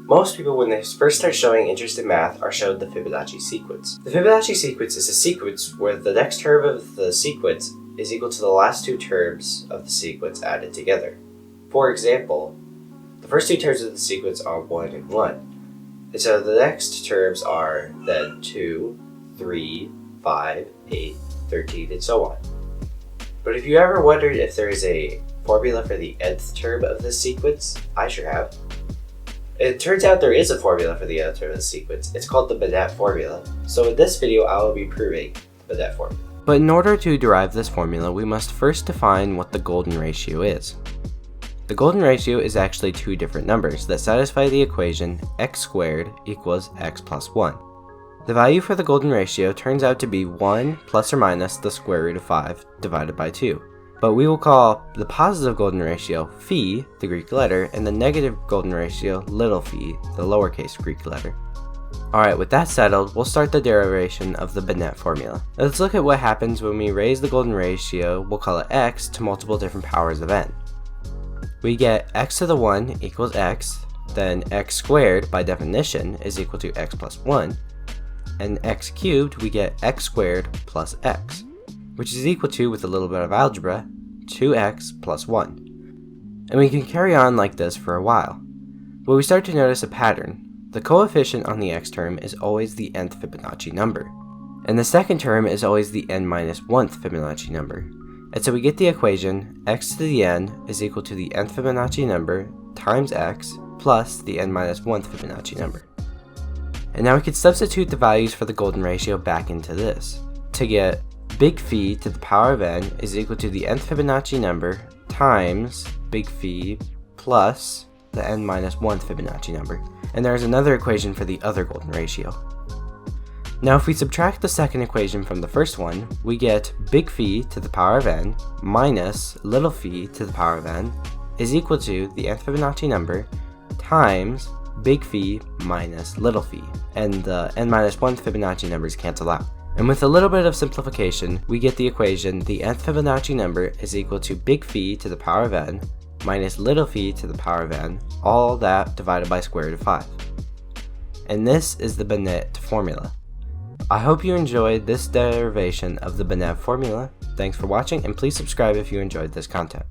Most people, when they first start showing interest in math, are showed the Fibonacci sequence. The Fibonacci sequence is a sequence where the next term of the sequence is equal to the last two terms of the sequence added together. For example, the first two terms of the sequence are 1 and 1. And so the next terms are then 2, 3, 5, 8, 13, and so on. But if you ever wondered if there is a formula for the nth term of this sequence, I sure have. It turns out there is a formula for the nth term of the sequence. It's called the Binet formula. So in this video, I will be proving the Binet formula. But in order to derive this formula, we must first define what the golden ratio is. The golden ratio is actually two different numbers that satisfy the equation x squared equals x plus 1. The value for the golden ratio turns out to be 1 plus or minus the square root of 5 divided by 2. But we will call the positive golden ratio phi, the Greek letter, and the negative golden ratio little phi, the lowercase Greek letter. Alright, with that settled, we'll start the derivation of the Binet formula. Let's look at what happens when we raise the golden ratio, we'll call it x, to multiple different powers of n. We get x to the 1 equals x, then x squared, by definition, is equal to x plus 1, and x cubed, we get x squared plus x, which is equal to, with a little bit of algebra, 2x plus 1. And we can carry on like this for a while. But we start to notice a pattern. The coefficient on the x term is always the nth Fibonacci number, and the second term is always the n minus 1th Fibonacci number. And so we get the equation x to the n is equal to the nth Fibonacci number times x plus the n minus 1th Fibonacci number. And now we can substitute the values for the golden ratio back into this to get big phi to the power of n is equal to the nth Fibonacci number times big phi plus the n minus 1th Fibonacci number. And there is another equation for the other golden ratio. Now if we subtract the second equation from the first one, we get big phi to the power of n minus little phi to the power of n is equal to the nth Fibonacci number times big phi minus little phi, and the n minus 1th Fibonacci numbers cancel out. And with a little bit of simplification, we get the equation the nth Fibonacci number is equal to big phi to the power of n minus little phi to the power of n, all that divided by square root of 5. And this is the Binet formula. I hope you enjoyed this derivation of the Binet formula. Thanks for watching, and please subscribe if you enjoyed this content.